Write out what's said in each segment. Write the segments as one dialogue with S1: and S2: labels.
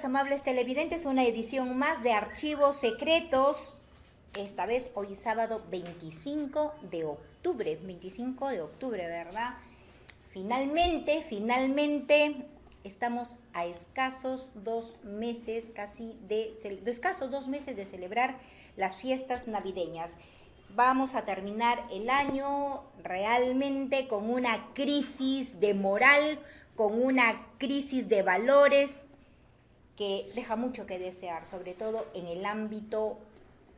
S1: amables televidentes, una edición más de Archivos Secretos. Esta vez, hoy sábado 25 de octubre, ¿verdad? Finalmente, estamos a escasos 2 meses, escasos 2 meses de celebrar las fiestas navideñas. Vamos a terminar el año realmente con una crisis de moral, con una crisis de valores que deja mucho que desear, sobre todo en el ámbito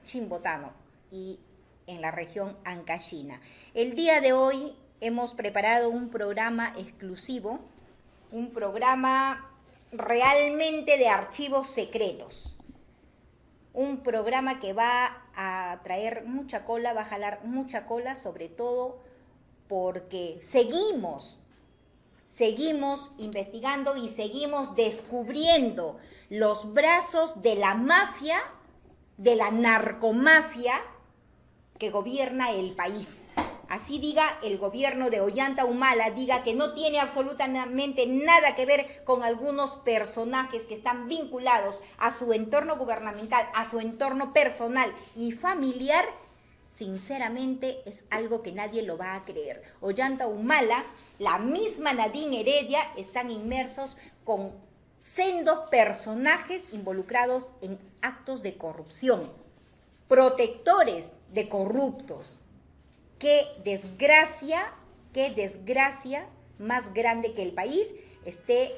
S1: chimbotano y en la región ancashina. El día de hoy hemos preparado un programa exclusivo, un programa realmente de archivos secretos, un programa que va a traer mucha cola, va a jalar mucha cola, sobre todo porque seguimos investigando y seguimos descubriendo los brazos de la mafia, de la narcomafia que gobierna el país. Así diga el gobierno de Ollanta Humala, diga que no tiene absolutamente nada que ver con algunos personajes que están vinculados a su entorno gubernamental, a su entorno personal y familiar. Sinceramente es algo que nadie lo va a creer. Ollanta Humala, la misma Nadine Heredia, están inmersos con sendos personajes involucrados en actos de corrupción, protectores de corruptos. Qué desgracia más grande que el país esté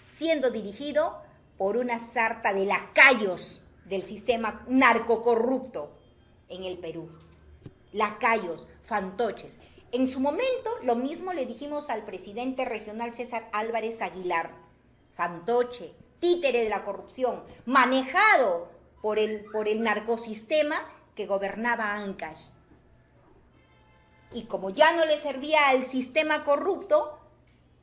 S1: siendo dirigido por una sarta de lacayos del sistema narcocorrupto en el Perú. Lacayos, fantoches. En su momento, lo mismo le dijimos al presidente regional César Álvarez Aguilar. Fantoche, títere de la corrupción, manejado por el narcosistema que gobernaba Ancash. Y como ya no le servía al sistema corrupto,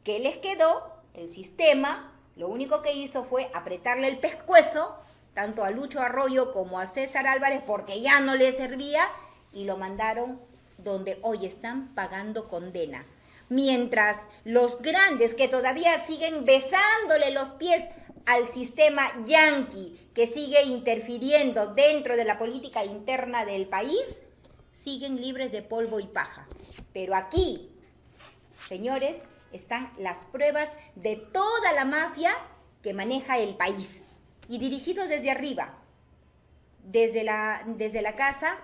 S1: ¿qué les quedó? El sistema lo único que hizo fue apretarle el pescuezo, tanto a Lucho Arroyo como a César Álvarez, porque ya no le servía, y lo mandaron donde hoy están pagando condena. Mientras los grandes que todavía siguen besándole los pies al sistema yanqui, que sigue interfiriendo dentro de la política interna del país, siguen libres de polvo y paja. Pero aquí, señores, están las pruebas de toda la mafia que maneja el país. Y dirigidos desde arriba, desde la casa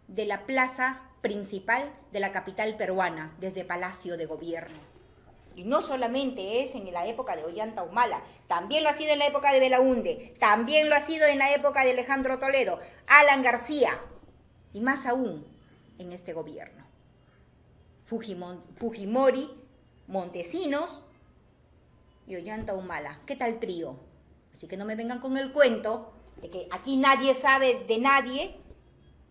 S1: de la plaza principal de la capital peruana, desde Palacio de Gobierno. Y no solamente es en la época de Ollanta Humala, también lo ha sido en la época de Belaúnde, también lo ha sido en la época de Alejandro Toledo, Alan García, y más aún en este gobierno. Fujimori, Montesinos y Ollanta Humala. ¿Qué tal trío? Así que no me vengan con el cuento de que aquí nadie sabe de nadie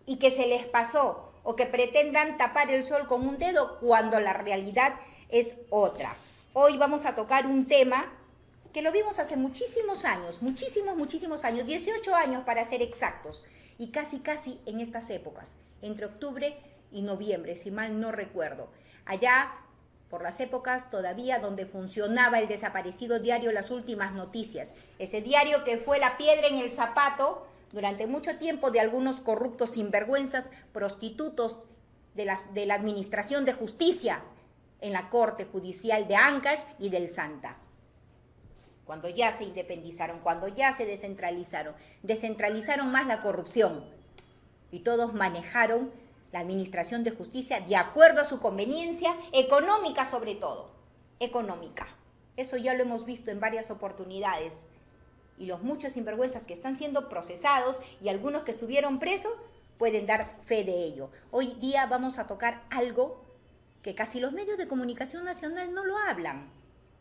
S1: y que se les pasó, o que pretendan tapar el sol con un dedo cuando la realidad es otra. Hoy vamos a tocar un tema que lo vimos hace muchísimos años, muchísimos años, 18 años para ser exactos, y casi en estas épocas, entre octubre y noviembre, si mal no recuerdo. Allá, por las épocas todavía donde funcionaba el desaparecido diario Las Últimas Noticias, ese diario que fue la piedra en el zapato durante mucho tiempo de algunos corruptos sinvergüenzas, prostitutos de la Administración de Justicia en la Corte Judicial de Ancash y del Santa. Cuando ya se independizaron, cuando ya se descentralizaron más la corrupción y todos manejaron la Administración de Justicia de acuerdo a su conveniencia económica, sobre todo, económica. Eso ya lo hemos visto en varias oportunidades. Y los muchos sinvergüenzas que están siendo procesados y algunos que estuvieron presos pueden dar fe de ello. Hoy día vamos a tocar algo que casi los medios de comunicación nacional no lo hablan,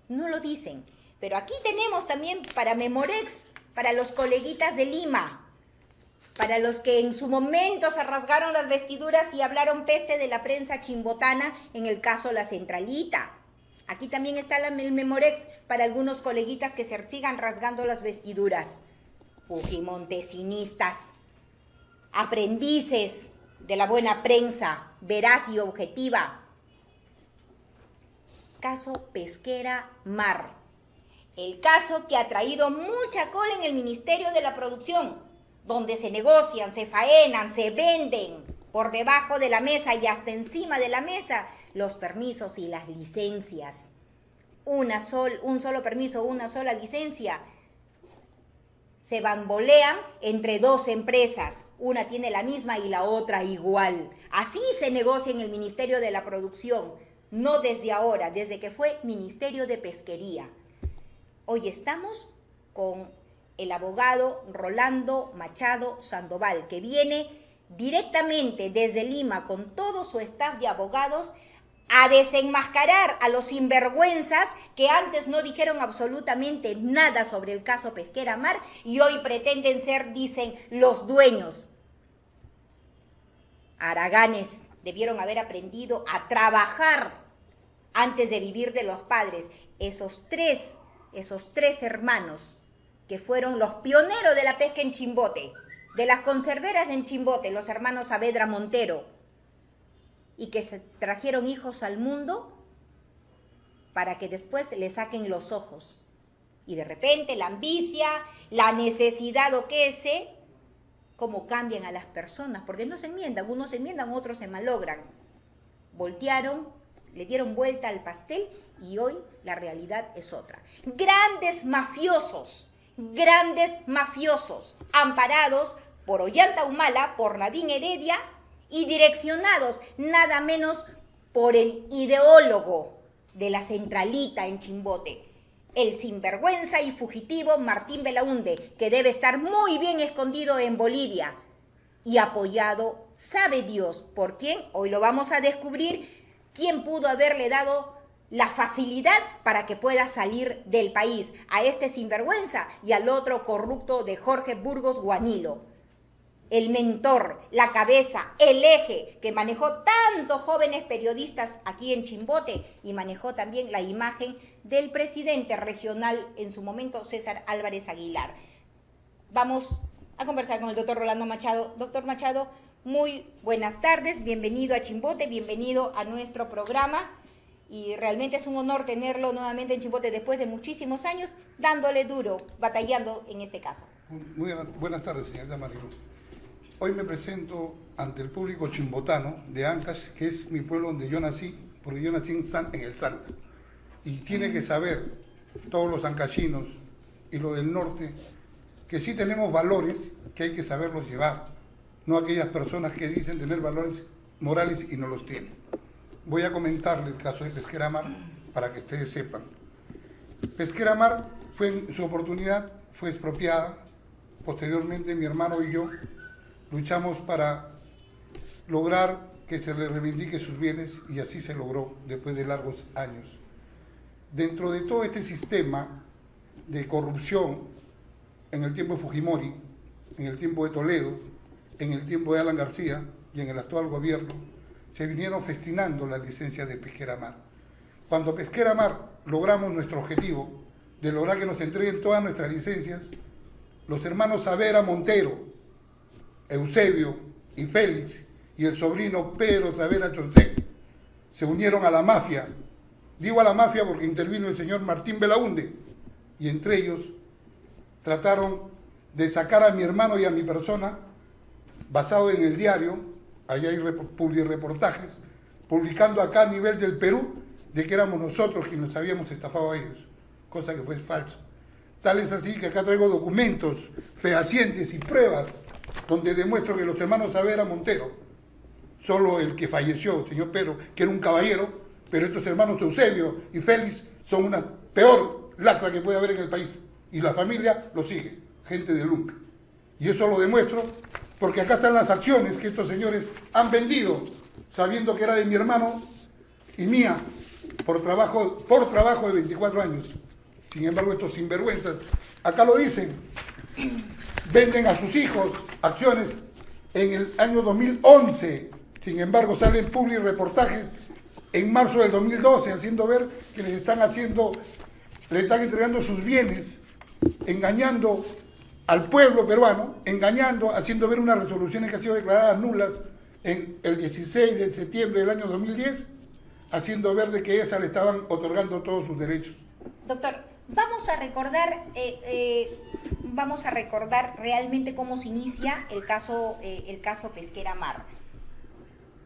S1: no lo dicen. Pero aquí tenemos también para Memorex, para los coleguitas de Lima, para los que en su momento se rasgaron las vestiduras y hablaron peste de la prensa chimbotana en el caso La Centralita. Aquí también está el Memorex para algunos coleguitas que se sigan rasgando las vestiduras. Fujimontesinistas, aprendices de la buena prensa, veraz y objetiva. Caso Pesquera Mar. El caso que ha traído mucha cola en el Ministerio de la Producción, donde se negocian, se faenan, se venden por debajo de la mesa y hasta encima de la mesa los permisos y las licencias. Un solo permiso, una sola licencia. Se bambolean entre dos empresas. Una tiene la misma y la otra igual. Así se negocia en el Ministerio de la Producción. No desde ahora, desde que fue Ministerio de Pesquería. Hoy estamos con el abogado Rolando Machado Sandoval, que viene directamente desde Lima con todo su staff de abogados a desenmascarar a los sinvergüenzas que antes no dijeron absolutamente nada sobre el caso Pesquera Mar y hoy pretenden ser, dicen, los dueños. Haraganes debieron haber aprendido a trabajar antes de vivir de los padres. Esos tres hermanos que fueron los pioneros de la pesca en Chimbote, de las conserveras en Chimbote, los hermanos Saavedra Montero, y que se trajeron hijos al mundo para que después le saquen los ojos. Y de repente la ambicia, la necesidad o qué sé, cómo cambian a las personas, porque no se enmiendan, unos se enmiendan, otros se malogran. Voltearon, le dieron vuelta al pastel y hoy la realidad es otra. Grandes mafiosos, amparados por Ollanta Humala, por Nadine Heredia, y direccionados nada menos por el ideólogo de la centralita en Chimbote, el sinvergüenza y fugitivo Martín Belaúnde, que debe estar muy bien escondido en Bolivia y apoyado, sabe Dios por quién. Hoy lo vamos a descubrir, quién pudo haberle dado la facilidad para que pueda salir del país, a este sinvergüenza y al otro corrupto de Jorge Burgos Guanilo. El mentor, la cabeza, el eje que manejó tantos jóvenes periodistas aquí en Chimbote y manejó también la imagen del presidente regional en su momento, César Álvarez Aguilar. Vamos a conversar con el doctor Rolando Machado. Doctor Machado, muy buenas tardes, bienvenido a Chimbote, bienvenido a nuestro programa. Y realmente es un honor tenerlo nuevamente en Chimbote después de muchísimos años, dándole duro, batallando en este caso.
S2: Muy buenas tardes, señorita Marilu. Hoy me presento ante el público chimbotano de Ancash, que es mi pueblo donde yo nací, porque yo nací en el Salta. Y tiene que saber, todos los ancachinos y los del norte, que sí tenemos valores que hay que saberlos llevar, no aquellas personas que dicen tener valores morales y no los tienen. Voy a comentarle el caso de Pesquera Mar para que ustedes sepan. Pesquera Mar en su oportunidad fue expropiada. Posteriormente mi hermano y yo luchamos para lograr que se le reivindique sus bienes y así se logró después de largos años. Dentro de todo este sistema de corrupción, en el tiempo de Fujimori, en el tiempo de Toledo, en el tiempo de Alan García y en el actual gobierno, se vinieron festinando las licencias de Pesquera Mar. Cuando Pesquera Mar logramos nuestro objetivo de lograr que nos entreguen todas nuestras licencias, los hermanos Saavedra Montero, Eusebio y Félix y el sobrino Pedro Saavedra Chonsec se unieron a la mafia. Digo a la mafia porque intervino el señor Martín Belaúnde y entre ellos trataron de sacar a mi hermano y a mi persona, basado en el diario, allá hay reportajes, publicando acá a nivel del Perú de que éramos nosotros quienes habíamos estafado a ellos, cosa que fue falso. Tal es así que acá traigo documentos fehacientes y pruebas donde demuestro que los hermanos Saavedra Montero, solo el que falleció, el señor Pedro, que era un caballero, pero estos hermanos Eusebio y Félix son una peor lacra que puede haber en el país. Y la familia lo sigue, gente de lumbre. Y eso lo demuestro porque acá están las acciones que estos señores han vendido, sabiendo que era de mi hermano y mía, por trabajo de 24 años. Sin embargo, estos sinvergüenzas, acá lo dicen, venden a sus hijos acciones en el año 2011. Sin embargo, salen public reportajes en marzo del 2012, haciendo ver que les están entregando sus bienes, engañando al pueblo peruano, haciendo ver unas resoluciones que han sido declaradas nulas en el 16 de septiembre del año 2010, haciendo ver de que ellas le estaban otorgando todos sus derechos.
S1: Doctor, Vamos a recordar realmente cómo se inicia el caso Pesquera Mar.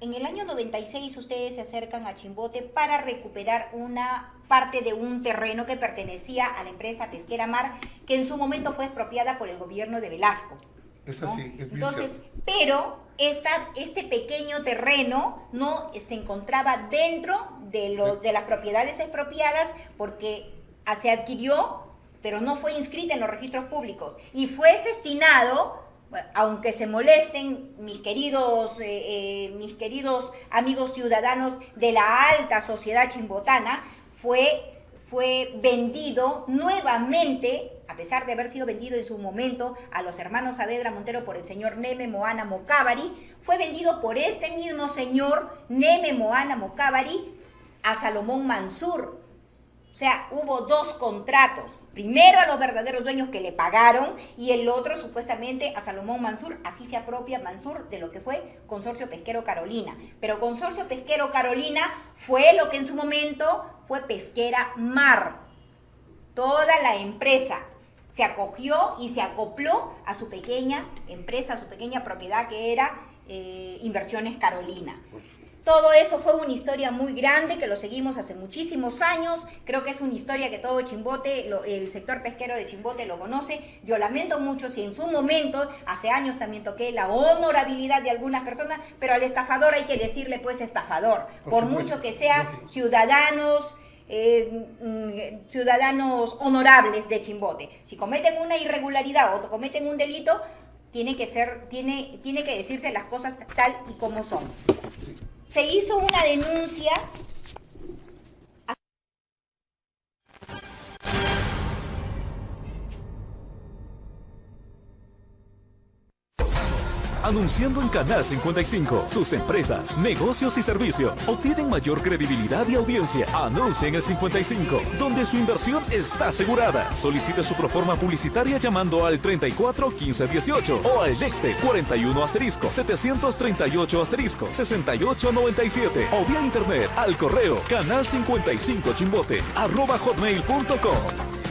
S1: En el año 96 ustedes se acercan a Chimbote para recuperar una parte de un terreno que pertenecía a la empresa Pesquera Mar, que en su momento fue expropiada por el gobierno de Velasco.
S2: Es
S1: ¿no?
S2: así, es bien
S1: Entonces,
S2: cierto.
S1: pero este pequeño terreno no se encontraba dentro de las propiedades expropiadas porque se adquirió, pero no fue inscrita en los registros públicos y fue festinado. Aunque se molesten mis queridos amigos ciudadanos de la alta sociedad chimbotana, fue vendido nuevamente, a pesar de haber sido vendido en su momento a los hermanos Saavedra Montero por el señor Neme Moana Mocavari, fue vendido por este mismo señor Neme Moana Mocavari a Salomón Mansur. O sea, hubo dos contratos. Primero a los verdaderos dueños que le pagaron y el otro supuestamente a Salomón Mansur. Así se apropia Mansur de lo que fue Consorcio Pesquero Carolina. Pero Consorcio Pesquero Carolina fue lo que en su momento fue Pesquera Mar. Toda la empresa se acogió y se acopló a su pequeña empresa, a su pequeña propiedad que era Inversiones Carolina. Todo eso fue una historia muy grande que lo seguimos hace muchísimos años. Creo que es una historia que todo Chimbote, el sector pesquero de Chimbote lo conoce. Yo lamento mucho si en su momento, hace años también toqué la honorabilidad de algunas personas, pero al estafador hay que decirle pues estafador. Por mucho que sea ciudadanos honorables de Chimbote. Si cometen una irregularidad o cometen un delito, tiene que decirse las cosas tal y como son. Se hizo una denuncia.
S3: Anunciando en Canal 55 sus empresas, negocios y servicios obtienen mayor credibilidad y audiencia. Anuncia en el 55, donde su inversión está asegurada. Solicite su proforma publicitaria llamando al 34 15 18 o al Dexte 41 738 68 97 o vía internet al correo canal55chimbote@hotmail.com.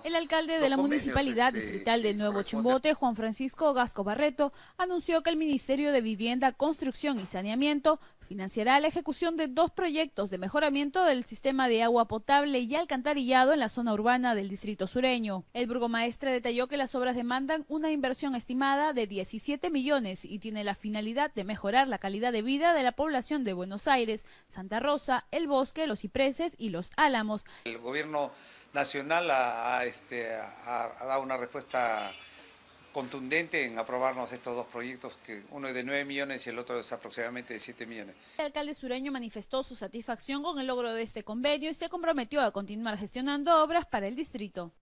S4: El alcalde de la Municipalidad Distrital de Nuevo Chimbote, Juan Francisco Gasco Barreto, anunció que el Ministerio de Vivienda, Construcción y Saneamiento financiará la ejecución de 2 proyectos de mejoramiento del sistema de agua potable y alcantarillado en la zona urbana del distrito sureño. El burgomaestre detalló que las obras demandan una inversión estimada de 17 millones y tiene la finalidad de mejorar la calidad de vida de la población de Buenos Aires, Santa Rosa, El Bosque, Los Cipreses y Los Álamos.
S5: El gobierno nacional ha dado una respuesta contundente en aprobarnos estos 2 proyectos, que uno es de 9 millones y el otro es aproximadamente de 7 millones.
S4: El alcalde sureño manifestó su satisfacción con el logro de este convenio y se comprometió a continuar gestionando obras para el distrito.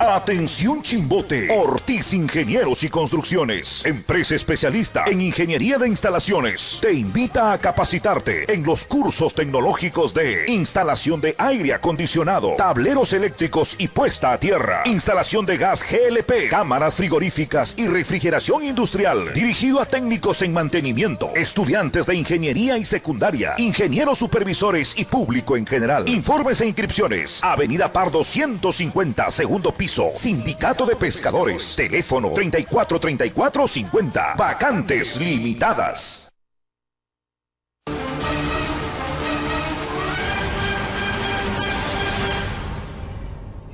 S6: Atención Chimbote, Ortiz Ingenieros y Construcciones, empresa especialista en ingeniería de instalaciones, te invita a capacitarte en los cursos tecnológicos de instalación de aire acondicionado, tableros eléctricos y puesta a tierra, instalación de gas GLP, cámaras frigoríficas y refrigeración industrial, dirigido a técnicos en mantenimiento, estudiantes de ingeniería y secundaria, ingenieros supervisores y público en general. Informes e inscripciones, Avenida Pardo 150, segundo piso, Sindicato de Pescadores, teléfono 343450, vacantes limitadas.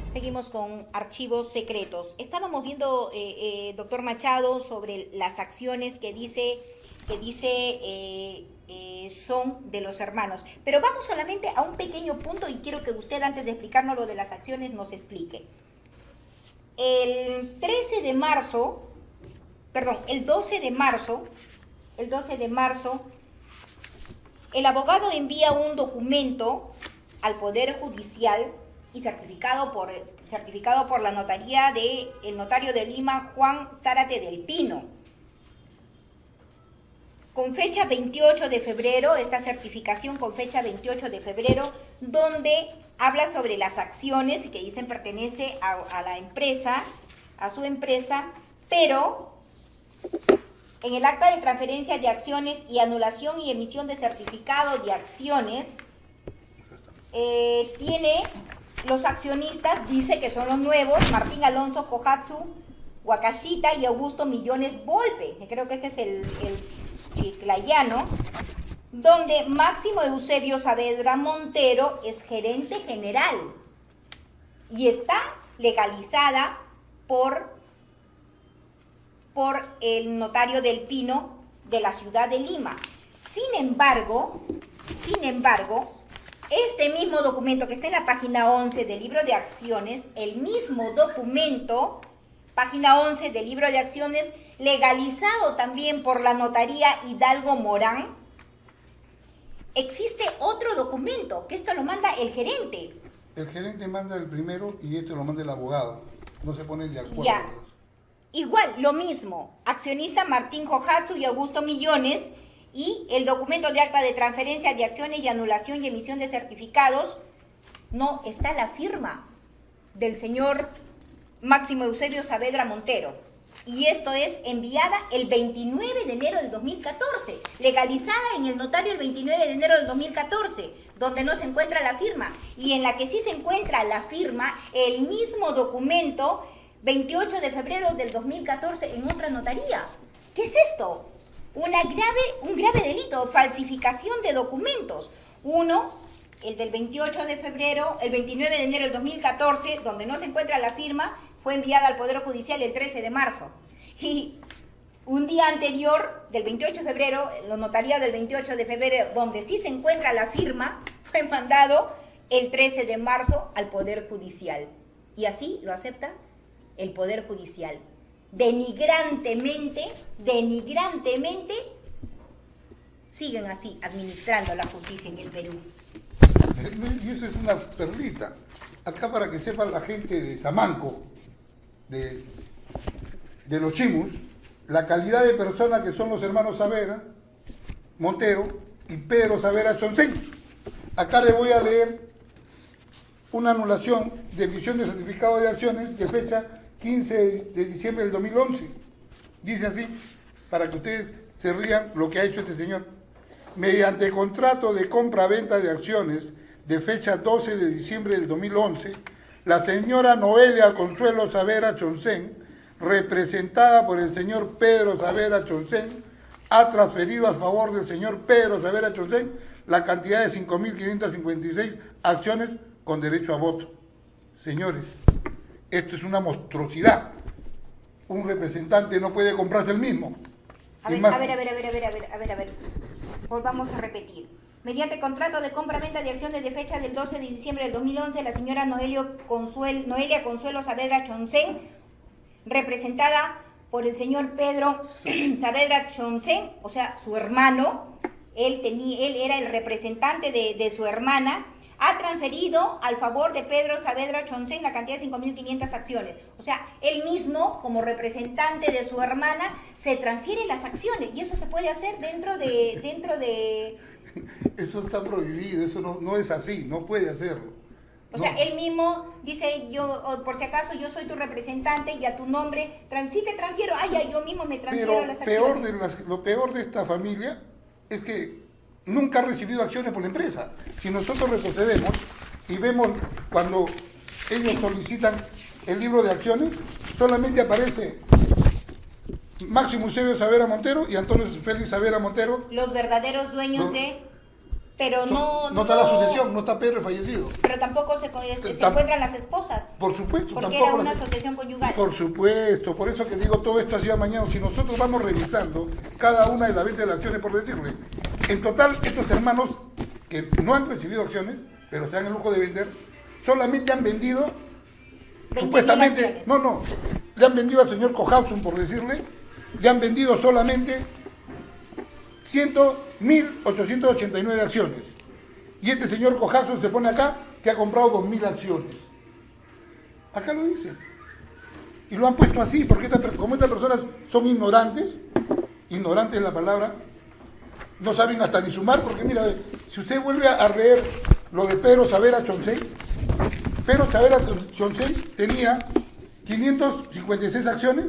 S1: Seguimos con archivos secretos. Estábamos viendo, doctor Machado, sobre las acciones que dice son de los hermanos. Pero vamos solamente a un pequeño punto y quiero que usted, antes de explicarnos lo de las acciones, nos explique. El 12 de marzo, el abogado envía un documento al Poder Judicial y certificado por la notaría del notario de Lima, Juan Zárate del Pino. Con fecha 28 de febrero, esta certificación con fecha 28 de febrero, donde habla sobre las acciones y que dicen pertenece a la empresa, a su empresa, pero en el acta de transferencia de acciones y anulación y emisión de certificado de acciones, tiene los accionistas, dice que son los nuevos, Martín Alonso Kohatsu Wakashita y Augusto Millones Volpe, que creo que este es el chiclayano, donde Máximo Eusebio Saavedra Montero es gerente general y está legalizada por el notario del Pino de la ciudad de Lima. Sin embargo, este mismo documento que está en la página 11 del libro de acciones, el mismo documento, página 11 del libro de acciones, legalizado también por la notaría Hidalgo Morán, existe otro documento, que esto lo manda el gerente.
S2: El gerente manda el primero y esto lo manda el abogado. No se ponen de acuerdo.
S1: Ya. Igual, lo mismo. Accionista Martín Kohatsu y Augusto Millones, y el documento de acta de transferencia de acciones y anulación y emisión de certificados, no está la firma del señor Máximo Eusebio Saavedra Montero. Y esto es enviada el 29 de enero del 2014, legalizada en el notario el 29 de enero del 2014, donde no se encuentra la firma. Y en la que sí se encuentra la firma, el mismo documento, 28 de febrero del 2014, en otra notaría. ¿Qué es esto? Un grave delito, falsificación de documentos. Uno, el del 28 de febrero, el 29 de enero del 2014, donde no se encuentra la firma, fue enviada al Poder Judicial el 13 de marzo. Y un día anterior, del 28 de febrero, la notaría del 28 de febrero, donde sí se encuentra la firma, fue mandado el 13 de marzo al Poder Judicial. Y así lo acepta el Poder Judicial. Denigrantemente, siguen así administrando la justicia en el Perú.
S2: Y eso es una perlita. Acá, para que sepan la gente de Samanco, de los Chimus, la calidad de personas que son los hermanos Saavedra Montero y Pedro Saavedra Chonsén. Acá les voy a leer una anulación de emisión de certificado de acciones de fecha 15 de diciembre del 2011. Dice así, para que ustedes se rían lo que ha hecho este señor. Mediante contrato de compra-venta de acciones de fecha 12 de diciembre del 2011, la señora Noelia Consuelo Saavedra Chonsén, representada por el señor Pedro Saavedra Chonsén, ha transferido a favor del señor Pedro Saavedra Chonsén la cantidad de 5.556 acciones con derecho a voto. Señores, esto es una monstruosidad. Un representante no puede comprarse el mismo.
S1: A ver. Volvamos a repetir. Mediante contrato de compra-venta de acciones de fecha del 12 de diciembre del 2011, la señora Noelia Consuelo Saavedra Chonsén, representada por el señor Pedro Saavedra Chonsén, o sea, su hermano, él era el representante de su hermana, ha transferido al favor de Pedro Saavedra Chonsén la cantidad de 5.500 acciones. O sea, él mismo, como representante de su hermana, se transfiere las acciones. Y eso se puede hacer dentro de...
S2: Eso está prohibido, eso no es así, no puede hacerlo.
S1: O sea, él mismo dice, yo, por si acaso, yo soy tu representante y a tu nombre, sí te transfiero, yo mismo me transfiero las acciones.
S2: Lo peor de esta familia es que nunca ha recibido acciones por la empresa. Si nosotros retrocedemos y vemos cuando ellos solicitan el libro de acciones, solamente aparece Máximo Eusebio Saavedra Montero y Antonio Félix Saavedra Montero.
S1: Los verdaderos dueños de... Pero
S2: no está la sucesión, no está Pedro fallecido.
S1: Pero tampoco se encuentran las esposas.
S2: Por supuesto.
S1: Porque era una asociación conyugal.
S2: Por supuesto, por eso que digo todo esto así mañana. Si nosotros vamos revisando cada una de las 20 de las acciones, por decirle, en total estos hermanos que no han recibido acciones, pero se dan el lujo de vender, solamente han vendido, supuestamente, le han vendido al señor Kohatsu, por decirle, le han vendido solamente 100.889 acciones. Y este señor Kohatsu se pone acá que ha comprado 2.000 acciones. Acá lo dice. Y lo han puesto así, porque como estas personas son ignorantes es la palabra, no saben hasta ni sumar, porque mira, si usted vuelve a leer lo de Pedro Saavedra Chonsén, Pedro Saavedra Chonsén tenía 556 acciones,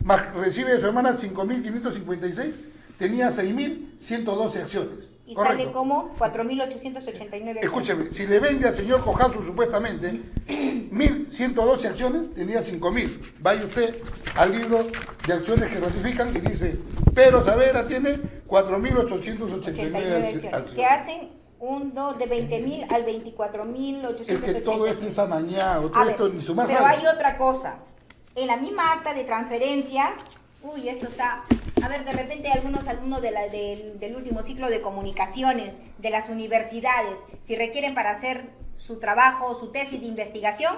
S2: más recibe de su hermana 5.556, tenía 6.112 acciones.
S1: y
S2: Correcto.
S1: sale como 4.889 acciones.
S2: Escúcheme, si le vende al señor Kohatsu supuestamente 1.112 acciones, tenía 5.000. Vaya usted al libro de acciones que ratifican y dice, Pedro Saavedra tiene 4.889 acciones.
S1: Que hacen de 20.000 al 24.889.
S2: Es que todo esto es amañado,
S1: A
S2: todo
S1: ver,
S2: esto ni sumar
S1: pero
S2: sale.
S1: hay otra cosa. En la misma acta de transferencia, esto está... A ver, de repente algunos alumnos del último ciclo de comunicaciones de las universidades, si requieren para hacer su trabajo, su tesis de investigación,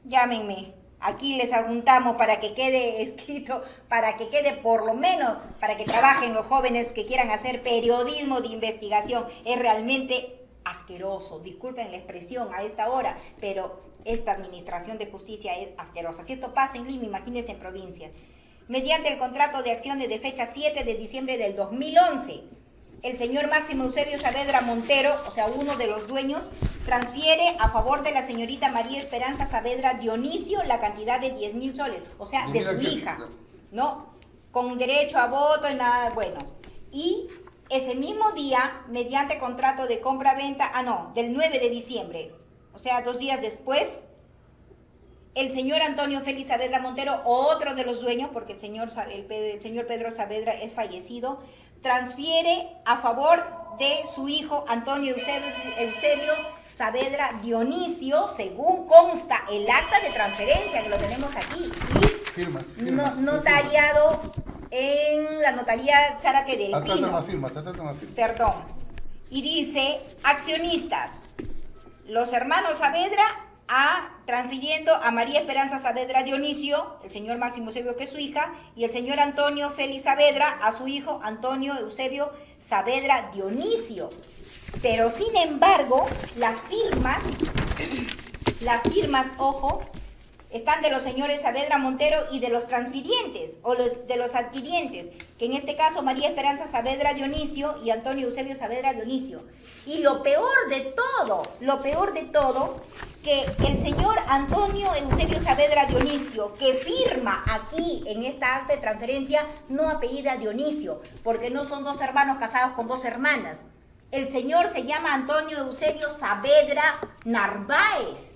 S1: llámenme. Aquí les adjuntamos para que quede escrito, para que quede por lo menos, para que trabajen los jóvenes que quieran hacer periodismo de investigación. Es realmente asqueroso, disculpen la expresión a esta hora, pero esta administración de justicia es asquerosa. Si esto pasa en Lima, imagínense en provincia. Mediante el contrato de acciones de fecha 7 de diciembre del 2011, el señor Máximo Eusebio Saavedra Montero, o sea, uno de los dueños, transfiere a favor de la señorita María Esperanza Saavedra Dionisio la cantidad de 10.000 soles, o sea, de su hija, ¿no? Con derecho a voto y nada, bueno. Y ese mismo día, mediante contrato de compra-venta, del 9 de diciembre, o sea, 2 días después, el señor Antonio Félix Saavedra Montero, otro de los dueños, porque el señor Pedro Saavedra es fallecido, transfiere a favor de su hijo Antonio Eusebio Saavedra Dionisio, según consta el acta de transferencia, que lo tenemos aquí, y notariado en la notaría Zárate del Pino. Perdón. Y dice, accionistas, los hermanos Saavedra transfiriendo a María Esperanza Saavedra Dionisio, el señor Máximo Eusebio, que es su hija, y el señor Antonio Félix Saavedra a su hijo Antonio Eusebio Saavedra Dionisio. Pero sin embargo, las firmas, ojo, están de los señores Saavedra Montero y de los transfirientes, o de los adquirientes, que en este caso María Esperanza Saavedra Dionisio y Antonio Eusebio Saavedra Dionisio. Y lo peor de todo, que el señor Antonio Eusebio Saavedra Dionisio, que firma aquí en esta acta de transferencia, no apellida Dionisio, porque no son 2 hermanos casados con 2 hermanas. El señor se llama Antonio Eusebio Saavedra Narváez.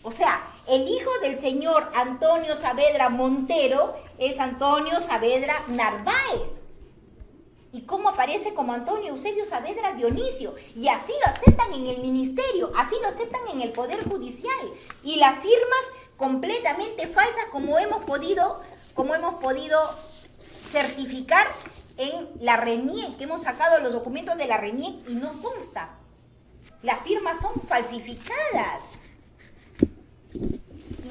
S1: O sea, el hijo del señor Antonio Saavedra Montero es Antonio Saavedra Narváez. ¿Y cómo aparece como Antonio Eusebio Saavedra Dionisio? Y así lo aceptan en el ministerio, así lo aceptan en el Poder Judicial. Y las firmas completamente falsas, como hemos podido certificar en la RENIEC, que hemos sacado los documentos de la RENIEC y no consta. Las firmas son falsificadas.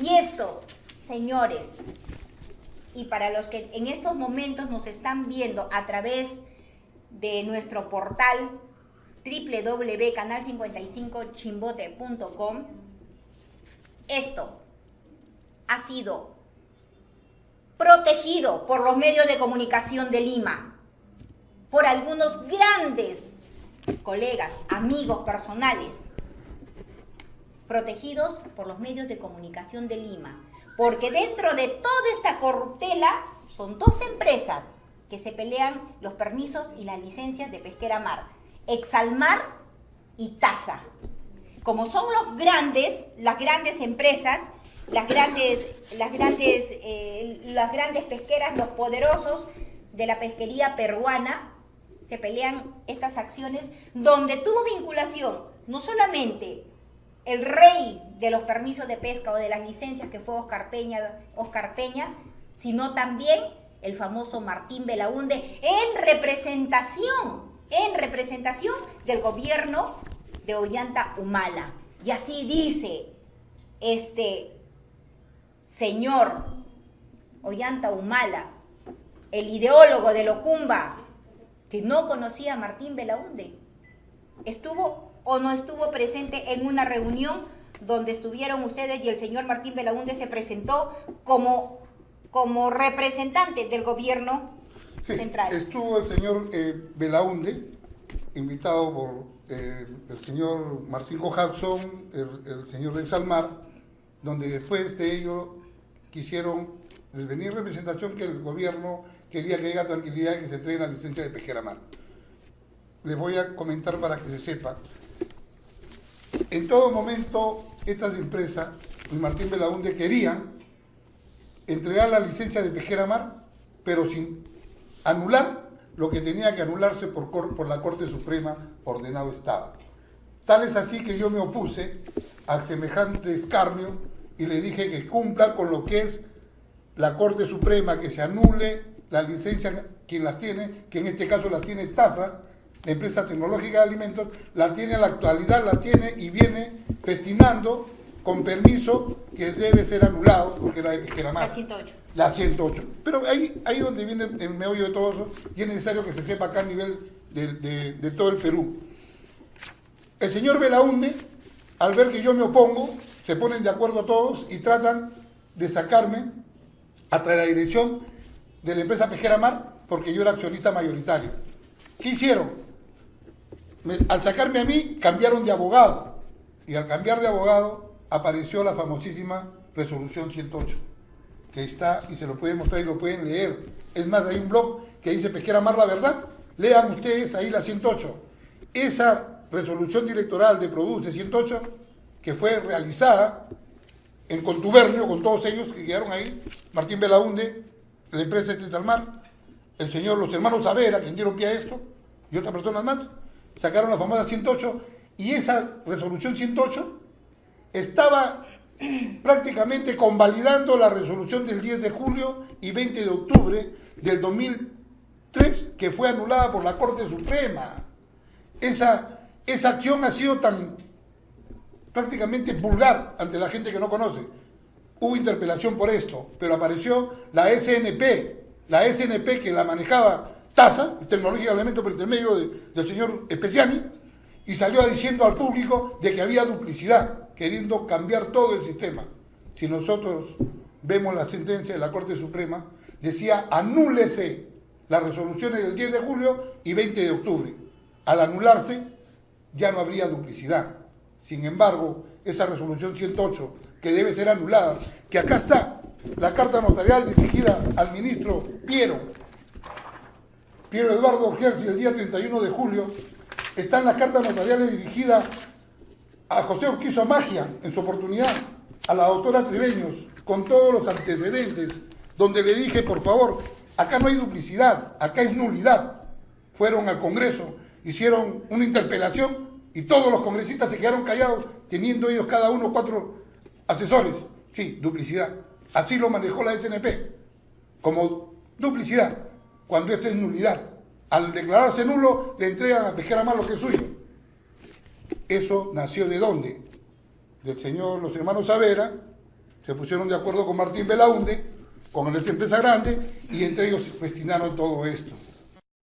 S1: Y esto, señores, y para los que en estos momentos nos están viendo a través de nuestro portal www.canal55chimbote.com, esto ha sido protegido por los medios de comunicación de Lima, por algunos grandes colegas, amigos personales, protegidos por los medios de comunicación de Lima, porque dentro de toda esta corruptela son 2 empresas que se pelean los permisos y las licencias de pesquera mar, Exalmar y TASA. Como son las grandes empresas, las grandes pesqueras, los poderosos de la pesquería peruana, se pelean estas acciones donde tuvo vinculación no solamente el rey de los permisos de pesca o de las licencias, que fue Oscar Peña, sino también el famoso Martín Belaúnde en representación del gobierno de Ollanta Humala. Y así dice este señor Ollanta Humala, el ideólogo de Locumba, que no conocía a Martín Belaúnde. ¿Estuvo o no estuvo presente en una reunión donde estuvieron ustedes y el señor Martín Belaúnde se presentó como representante del gobierno central?
S2: Estuvo el señor Belaúnde, invitado por el señor Martín Kohatsu, el señor de Exalmar, donde después de ello quisieron venir en representación que el gobierno quería que haya tranquilidad y que se entregue la licencia de pesquera mar. les voy a comentar para que se sepa. En todo momento, estas empresas, Luis Martín Belaúnde, querían entregar la licencia de Pesquera Mar, pero sin anular lo que tenía que anularse por la Corte Suprema ordenado estaba. Tal es así que yo me opuse a semejante escarnio y le dije que cumpla con lo que es la Corte Suprema, que se anule la licencia quien las tiene, que en este caso la tiene TASA, la empresa tecnológica de alimentos, la tiene en la actualidad, la tiene y viene festinando con permiso que debe ser anulado porque la de Pesquera Mar.
S1: La 108.
S2: La 108. Pero ahí donde viene el meollo de todo eso, y es necesario que se sepa acá a nivel de todo el Perú. El señor Belaúnde, al ver que yo me opongo, se ponen de acuerdo todos y tratan de sacarme hasta la dirección de la empresa Pesquera Mar porque yo era accionista mayoritario. ¿Qué hicieron? Al sacarme a mí, cambiaron de abogado. Y al cambiar de abogado, apareció la famosísima resolución 108, que está, y se lo pueden mostrar y lo pueden leer. Es más, hay un blog que dice Pesquera Mar la verdad. Lean ustedes ahí la 108. Esa resolución directoral de Produce 108, que fue realizada en contubernio con todos ellos que quedaron ahí, Martín Belaúnde, la empresa Estetalmar, los hermanos Savera, que dieron pie a esto, y otras personas más, sacaron la famosa 108, y esa resolución 108 estaba prácticamente convalidando la resolución del 10 de julio y 20 de octubre del 2003, que fue anulada por la Corte Suprema. Esa acción ha sido tan prácticamente vulgar ante la gente que no conoce. Hubo interpelación por esto, pero apareció la SNP que la manejaba TASA, Tecnológica de Alimentos por intermedio del señor Especiani, y salió diciendo al público de que había duplicidad, queriendo cambiar todo el sistema. Si nosotros vemos la sentencia de la Corte Suprema, decía anúlese las resoluciones del 10 de julio y 20 de octubre. Al anularse, ya no habría duplicidad. Sin embargo, esa resolución 108, que debe ser anulada, que acá está, la carta notarial dirigida al ministro Piero Eduardo Gersi el día 31 de julio, están las cartas notariales dirigidas a José Urquizo Magia, en su oportunidad, a la doctora Tribeños, con todos los antecedentes, donde le dije, por favor, acá no hay duplicidad, acá es nulidad. Fueron al Congreso, hicieron una interpelación y todos los congresistas se quedaron callados, teniendo ellos cada uno 4 asesores. Sí, duplicidad. Así lo manejó la SNP, como duplicidad, cuando esto es nulidad. Al declararse nulo, le entregan a Pesquera Mar lo que es suyo. ¿Eso nació de dónde? Los hermanos Savera, se pusieron de acuerdo con Martín Belaúnde, con esta empresa grande, y entre ellos destinaron todo esto.